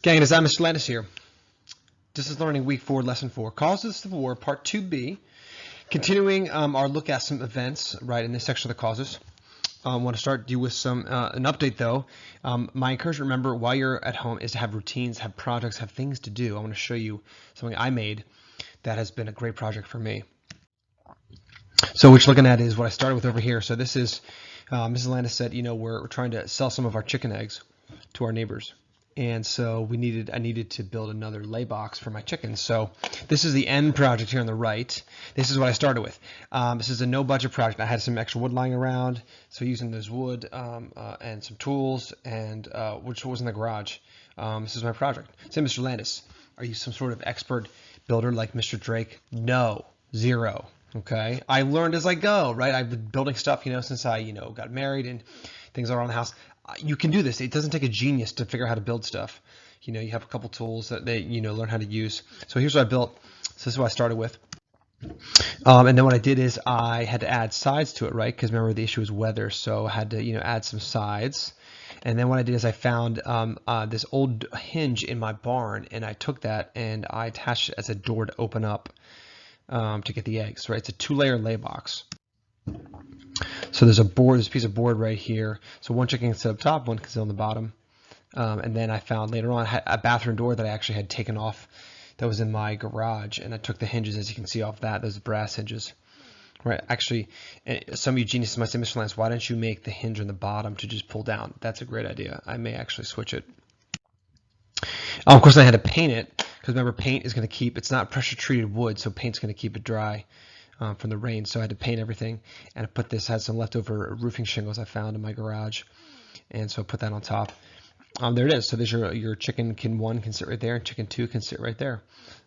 Gang, it is Mr. Landis here. This is Learning Week 4, Lesson 4, Causes of the Civil War, Part 2B. Continuing our look at some events, right, in this section of the causes. I want to start you with some an update, though. My encouragement, remember, while you're at home is to have routines, have projects, have things to do. I want to show you something I made that has been a great project for me. So what you're looking at is what I started with over here. So this is, Mrs. Landis said, you know, we're trying to sell some of our chicken eggs to our neighbors. And so I needed to build another lay box for my chickens. So this is the end project here on the right. This is what I started with. This is a no budget project. I had some extra wood lying around, so using this wood and some tools, and which was in the garage. This is my project. Say, Mr. Landis, are you some sort of expert builder like Mr. Drake? No, zero. Okay, I learned as I go. Right, I've been building stuff, you know, since I got married and things around the house. You can do this. It doesn't take a genius to figure out how to build stuff. You know, you have a couple tools that they learn how to use. So here's what I built. So this is what I started with. And then what I did is I had to add sides to it, right? Because remember the issue was weather, so I had to add some sides. And then what I did is I found this old hinge in my barn, and I took that and I attached it as a door to open up to get the eggs. Right? It's a 2-layer lay box. So there's a piece of board right here. So one chicken can sit up top, one can sit on the bottom. And then I found later on a bathroom door that I actually had taken off that was in my garage, and I took the hinges, as you can see off that, those brass hinges. Right, actually, some of you geniuses might say, Mr. Lance, why don't you make the hinge on the bottom to just pull down? That's a great idea. I may actually switch it. Of course, I had to paint it, because remember, paint is going to keep, it's not pressure treated wood, so paint's going to keep it dry from the rain. So I had to paint everything, and I had some leftover roofing shingles I found in my garage, and so I put that on top. There it is. So there's your chicken 1 can sit right there, and chicken 2 can sit right there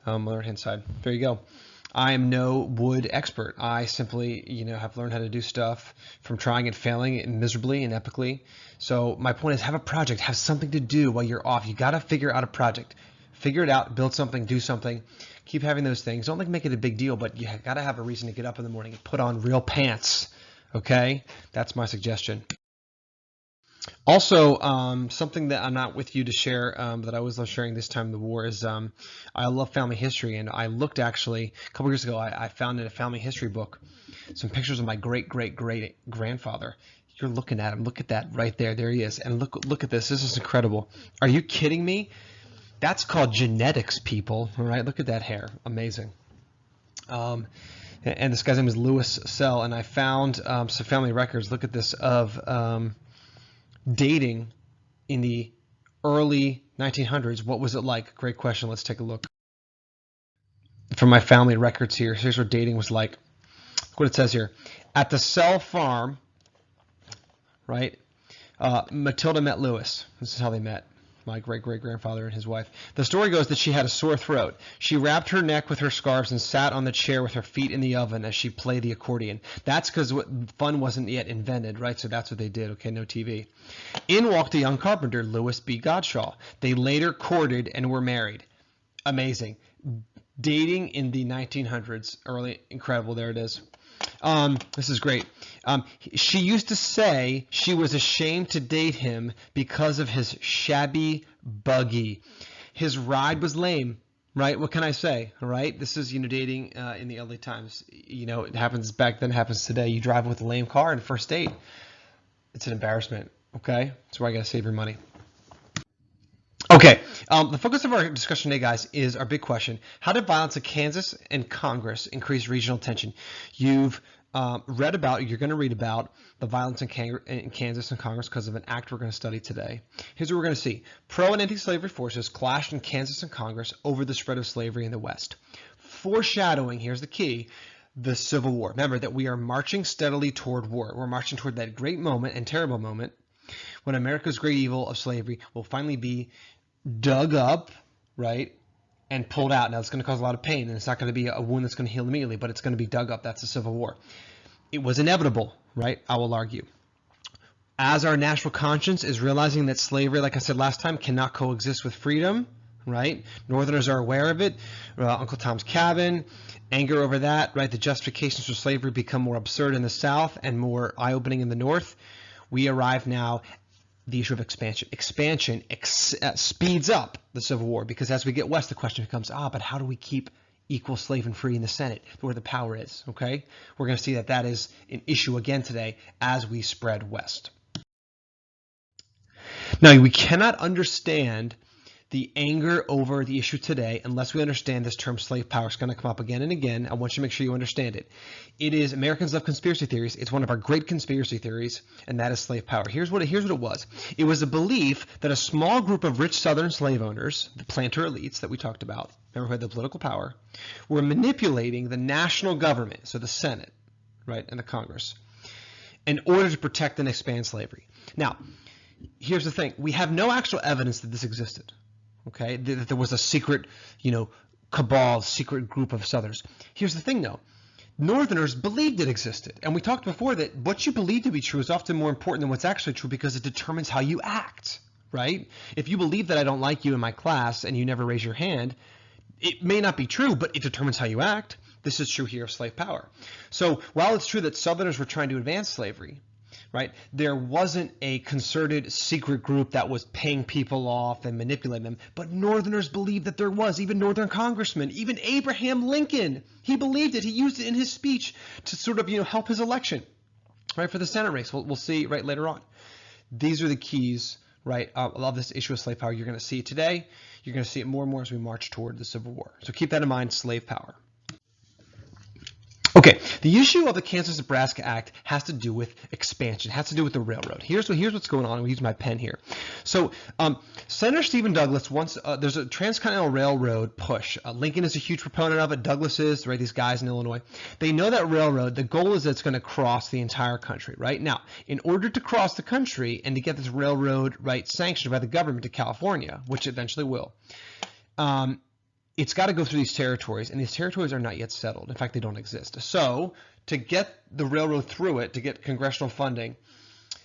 on the right hand side. There you go. I am no wood expert. I simply, have learned how to do stuff from trying and failing miserably and epically. So my point is, have a project, have something to do while you're off. You got to figure out a project. Figure it out, build something, do something. Keep having those things. Don't make it a big deal, but you got to have a reason to get up in the morning and put on real pants. Okay? That's my suggestion. Also, something that I'm not with you to share, that I was sharing this time in the war is I love family history, and I looked actually a couple years ago. I found in a family history book some pictures of my great-great-great-grandfather. You're looking at him. Look at that right there. There he is. And look at this. This is incredible. Are you kidding me? That's called genetics, people. All right, look at that hair. Amazing. And this guy's name is Louis Sell, and I found some family records. Look at this of dating in the early 1900s. What was it like? Great question. Let's take a look. From my family records here, here's what dating was like. Look what it says here. At the Sell farm, right, Matilda met Louis. This is how they met. My great-great-grandfather and his wife. The story goes that she had a sore throat. She wrapped her neck with her scarves and sat on the chair with her feet in the oven as she played the accordion. That's because fun wasn't yet invented, right? So that's what they did. Okay, no TV. In walked a young carpenter, Louis B. Godshaw. They later courted and were married. Amazing. Dating in the 1900s. Early, incredible. There it is. This is great. She used to say she was ashamed to date him because of his shabby buggy. His ride was lame, right? What can I say? All right. This is, dating in the early times. It happens back then, happens today. You drive with a lame car in first date. It's an embarrassment. Okay. That's why I got to save your money. Okay, the focus of our discussion today, guys, is our big question. How did violence in Kansas and Congress increase regional tension? You've you're going to read about the violence in Kansas and Congress because of an act we're going to study today. Here's what we're going to see. Pro and anti-slavery forces clashed in Kansas and Congress over the spread of slavery in the West. Foreshadowing, here's the key, the Civil War. Remember that we are marching steadily toward war. We're marching toward that great moment and terrible moment when America's great evil of slavery will finally be dug up, right, and pulled out. Now, it's going to cause a lot of pain, and it's not going to be a wound that's going to heal immediately, but it's going to be dug up. That's the Civil War. It was inevitable, right? I will argue. As our national conscience is realizing that slavery, like I said last time, cannot coexist with freedom, right? Northerners are aware of it. Uncle Tom's Cabin, anger over that, right? The justifications for slavery become more absurd in the South and more eye-opening in the North. We arrive now the issue of expansion. Expansion speeds up the Civil War, because as we get west, the question becomes, but how do we keep equal slave and free in the Senate where the power is? Okay, we're going to see that that is an issue again today as we spread west. Now, we cannot understand the anger over the issue today unless we understand this term slave power. It's going to come up again and again. I want you to make sure you understand it. It is, Americans love conspiracy theories. It's one of our great conspiracy theories, and that is slave power. Here's what it was. It was a belief that a small group of rich Southern slave owners, the planter elites that we talked about, remember who had the political power, were manipulating the national government, so the Senate, right, and the Congress, in order to protect and expand slavery. Now, here's the thing. We have no actual evidence that this existed. Okay, that there was a secret, cabal, secret group of Southerners. Here's the thing, though. Northerners believed it existed. And we talked before that what you believe to be true is often more important than what's actually true because it determines how you act, right? If you believe that I don't like you in my class and you never raise your hand, it may not be true, but it determines how you act. This is true here of slave power. So while it's true that Southerners were trying to advance slavery, right, there wasn't a concerted secret group that was paying people off and manipulating them. But Northerners believed that there was. Even Northern congressmen, even Abraham Lincoln, he believed it. He used it in his speech to sort of, help his election, right, for the Senate race. We'll see right later on. These are the keys, right, of this issue of slave power. You're going to see it today. You're going to see it more and more as we march toward the Civil War. So keep that in mind, slave power. Okay, the issue of the KansasNebraska Act has to do with expansion, has to do with the railroad. Here's what's going on. I'll use my pen here. So Senator Stephen Douglas wants, there's a transcontinental railroad push. Lincoln is a huge proponent of it. Douglas is, right, these guys in Illinois. They know that railroad, the goal is that it's going to cross the entire country, right? Now, in order to cross the country and to get this railroad, right, sanctioned by the government to California, which it eventually will, it's got to go through these territories, and these territories are not yet settled. In fact, they don't exist. So to get the railroad through it, to get congressional funding,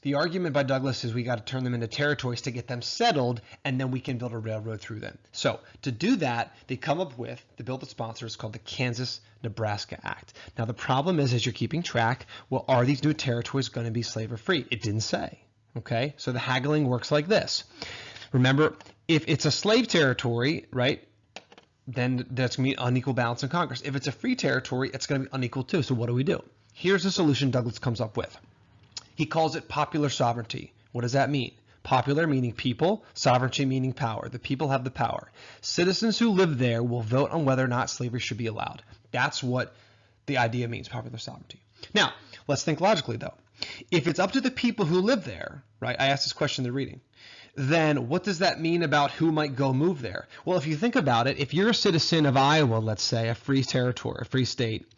the argument by Douglas is we got to turn them into territories to get them settled, and then we can build a railroad through them. So to do that, they come up with the bill that sponsors called the KansasNebraska Act. Now, the problem is, as you're keeping track, well, are these new territories going to be slave or free? It didn't say. Okay, so the haggling works like this. Remember, if it's a slave territory, right, then that's going to be unequal balance in Congress. If it's a free territory, it's going to be unequal too. So what do? Here's the solution Douglas comes up with. He calls it popular sovereignty. What does that mean? Popular meaning people, sovereignty meaning power. The people have the power. Citizens who live there will vote on whether or not slavery should be allowed. That's what the idea means, popular sovereignty. Now, let's think logically though. If it's up to the people who live there, right? I asked this question in the reading. Then what does that mean about who might go move there? Well, if you think about it, if you're a citizen of Iowa, let's say, a free territory, a free state,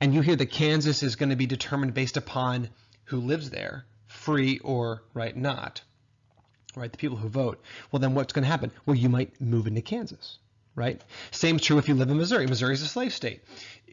and you hear that Kansas is going to be determined based upon who lives there, free or right not, right, the people who vote, well, then what's going to happen? Well, you might move into Kansas, right? Same true if you live in Missouri. Missouri is a slave state.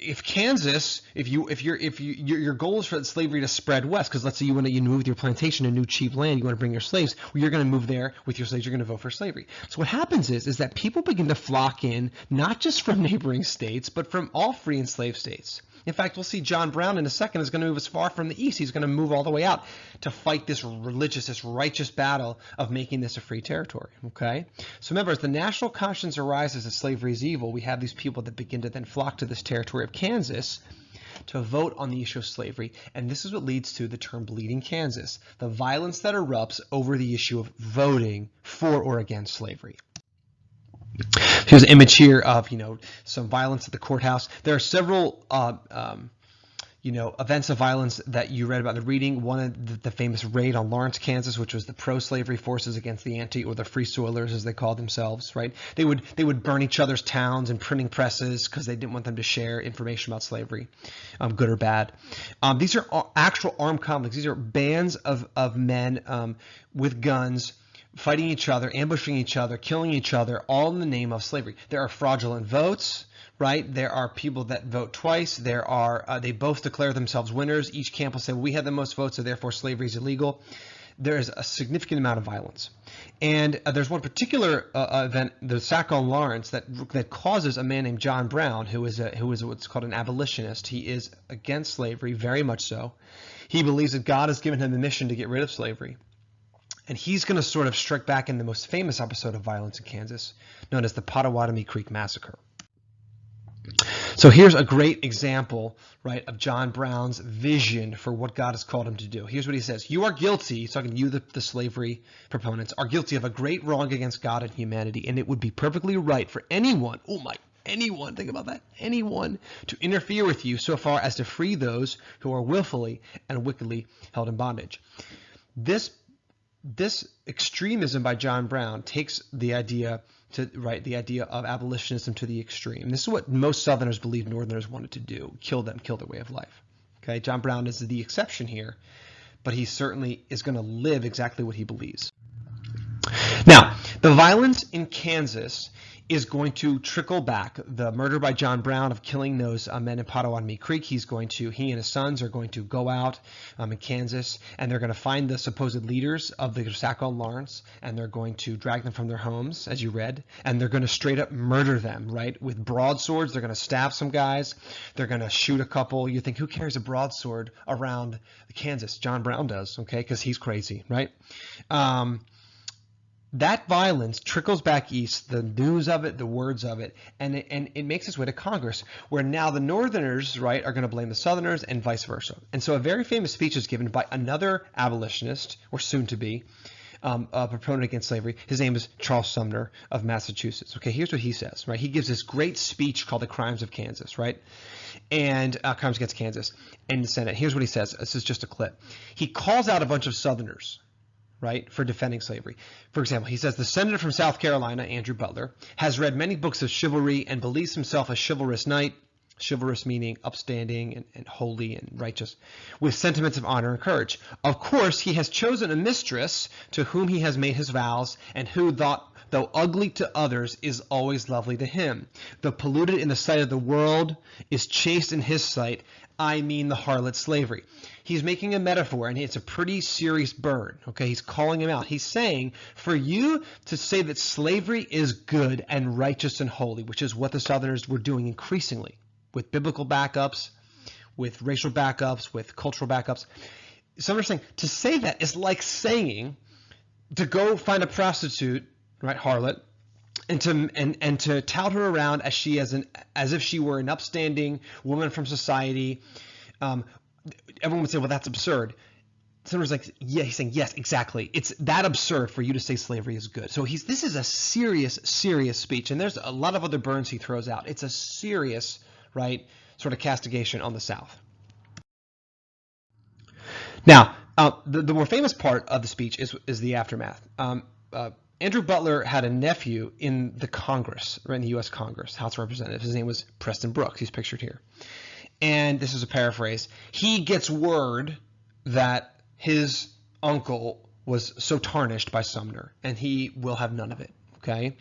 If Kansas, if your goal is for slavery to spread west, because let's say you want to move your plantation to new cheap land, you want to bring your slaves, well, you're going to move there with your slaves, you're going to vote for slavery. So what happens is that people begin to flock in, not just from neighboring states, but from all free and slave states. In fact, we'll see John Brown in a second is going to move as far from the east. He's going to move all the way out to fight this religious, this righteous battle of making this a free territory. Okay? So remember, as the national conscience arises that slavery is evil, we have these people that begin to then flock to this territory of Kansas to vote on the issue of slavery. And this is what leads to the term bleeding Kansas, the violence that erupts over the issue of voting for or against slavery. Here's an image here of, some violence at the courthouse. There are several, events of violence that you read about in the reading. One of the famous raid on Lawrence, Kansas, which was the pro-slavery forces against the anti, or the free soilers, as they called themselves, right? They would burn each other's towns and printing presses because they didn't want them to share information about slavery, good or bad. These are actual armed conflicts. These are bands of men with guns, fighting each other, ambushing each other, killing each other, all in the name of slavery. There are fraudulent votes, right? There are people that vote twice. There are they both declare themselves winners. Each camp will say, well, we had the most votes, so therefore slavery is illegal. There is a significant amount of violence. And there's one particular event, the sack on Lawrence, that causes a man named John Brown, who is what's called an abolitionist. He is against slavery, very much so. He believes that God has given him the mission to get rid of slavery. And he's going to sort of strike back in the most famous episode of violence in Kansas, known as the Pottawatomie Creek Massacre. So here's a great example, right, of John Brown's vision for what God has called him to do. Here's what he says. You are guilty, he's talking to you, the slavery proponents, are guilty of a great wrong against God and humanity, and it would be perfectly right for anyone, anyone, think about that, anyone to interfere with you so far as to free those who are willfully and wickedly held in bondage. This extremism by John Brown takes the idea of abolitionism to the extreme. This is what most Southerners believe Northerners wanted to do: kill them, kill their way of life. Okay, John Brown is the exception here, but he certainly is going to live exactly what he believes. Now, the violence in Kansas is going to trickle back. The murder by John Brown of killing those men in Pottawatomie Creek, he and his sons are going to go out in Kansas, and they're going to find the supposed leaders of the Saco and Lawrence, and they're going to drag them from their homes, as you read, and they're going to straight up murder them, right? With broadswords, they're going to stab some guys, they're going to shoot a couple. You think, who carries a broadsword around Kansas? John Brown does, okay, because he's crazy, right? That violence trickles back east, the news of it, the words of it, and it makes its way to Congress, where now the Northerners, right, are going to blame the Southerners and vice versa. And so a very famous speech is given by another abolitionist, or soon to be, a proponent against slavery. His name is Charles Sumner of Massachusetts. Okay, here's what he says, right? He gives this great speech called The Crimes of Kansas, right? And Crimes Against Kansas in the Senate. Here's what he says. This is just a clip. He calls out a bunch of Southerners, right, for defending slavery. For example, he says, the senator from South Carolina, Andrew Butler, has read many books of chivalry and believes himself a chivalrous knight, chivalrous meaning upstanding and holy and righteous, with sentiments of honor and courage. Of course, he has chosen a mistress to whom he has made his vows, and who, though ugly to others, is always lovely to him. Though polluted in the sight of the world, is chaste in his sight, I mean the harlot slavery. He's making a metaphor, and it's a pretty serious burn. Okay, he's calling him out. He's saying, for you to say that slavery is good and righteous and holy, which is what the Southerners were doing increasingly, with biblical backups, with racial backups, with cultural backups. Southerners saying, to say that is like saying to go find a prostitute, right, harlot, and to tout her around as if she were an upstanding woman from society. Everyone would say, well, that's absurd. Someone's like, yeah, he's saying, yes, exactly. It's that absurd for you to say slavery is good. So this is a serious speech, and there's a lot of other burns he throws out. It's a serious, right, sort of castigation on the South. Now, the more famous part of the speech is the aftermath. Andrew Butler had a nephew in the Congress, right, in the U.S. Congress, House of Representatives. His name was Preston Brooks. He's pictured here. And this is a paraphrase. He gets word that his uncle was so tarnished by Sumner, and he will have none of it, okay?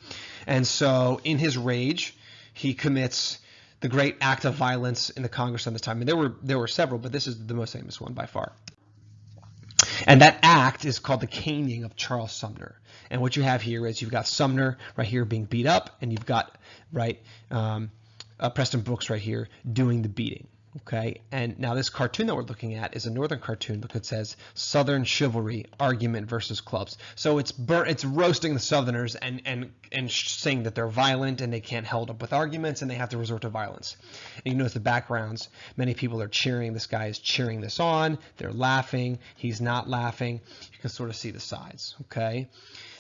And so in his rage, he commits the great act of violence in the Congress at the time. And there were several, but this is the most famous one by far. And that act is called the caning of Charles Sumner. And what you have here is you've got Sumner right here being beat up, and you've got, right, Preston Brooks right here doing the beating. Okay, and now this cartoon that we're looking at is a Northern cartoon. Look, it says Southern chivalry, argument versus clubs. So it's roasting the Southerners and saying that they're violent and they can't hold up with arguments and they have to resort to violence. And you notice the backgrounds. Many people are cheering. This guy is cheering this on. They're laughing. He's not laughing. You can sort of see the sides. Okay,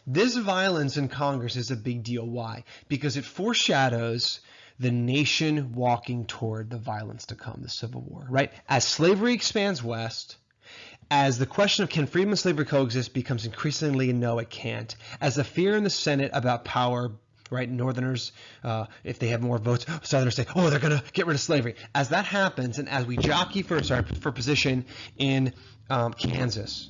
this violence in Congress is a big deal. Why? Because it foreshadows the nation walking toward the violence to come, the Civil War, right? As slavery expands west, as the question of can freedom and slavery coexist becomes increasingly no, it can't. As the fear in the Senate about power, right, Northerners, if they have more votes, Southerners say, oh, they're going to get rid of slavery. As that happens, and as we jockey for position in Kansas,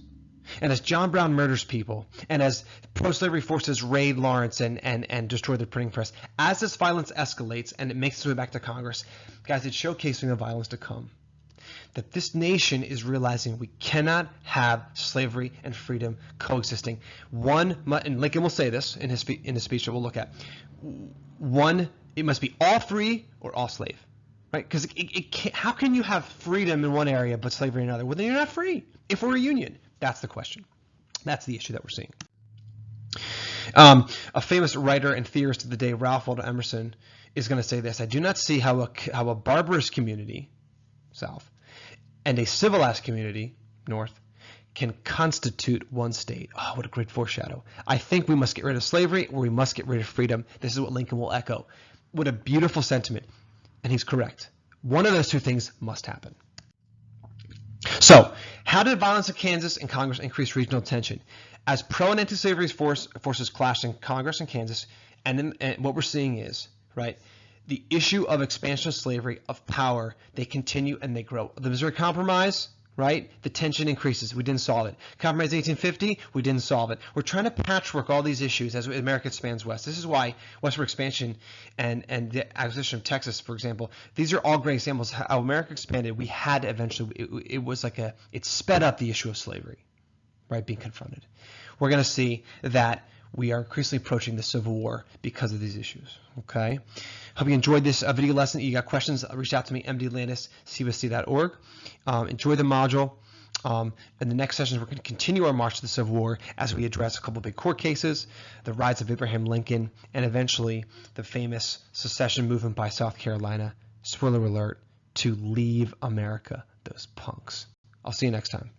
and as John Brown murders people, and as pro-slavery forces raid Lawrence and destroy the printing press, as this violence escalates and it makes its way back to Congress, guys, it's showcasing the violence to come. That this nation is realizing we cannot have slavery and freedom coexisting. And Lincoln will say this in his speech that we'll look at. One, it must be all free or all slave, right? Because how can you have freedom in one area but slavery in another? Well, then you're not free if we're a union. That's the question. That's the issue that we're seeing. A famous writer and theorist of the day, Ralph Waldo Emerson, is going to say this: I do not see how a barbarous community, South, and a civilized community, North, can constitute one state. Oh, what a great foreshadow. I think we must get rid of slavery, or we must get rid of freedom. This is what Lincoln will echo. What a beautiful sentiment. And he's correct. One of those two things must happen. So, how did violence in Kansas and Congress increase regional tension? As pro and anti-slavery forces clashed in Congress and Kansas, and what we're seeing is, right, the issue of expansion of slavery, of power, they continue and they grow. The Missouri Compromise, right, the tension increases. We didn't solve it. Compromise 1850, we didn't solve it. We're trying to patchwork all these issues as America expands west. This is why westward expansion and the acquisition of Texas, for example, these are all great examples. How America expanded, we had to eventually, it was like it sped up the issue of slavery, right, being confronted. We're going to see that we are increasingly approaching the Civil War because of these issues, okay? Hope you enjoyed this video lesson. You got questions, reach out to me, mdlandis@cbsc.org. Enjoy the module. In the next sessions, we're going to continue our march to the Civil War as we address a couple of big court cases, the rise of Abraham Lincoln, and eventually the famous secession movement by South Carolina, spoiler alert, to leave America, those punks. I'll see you next time.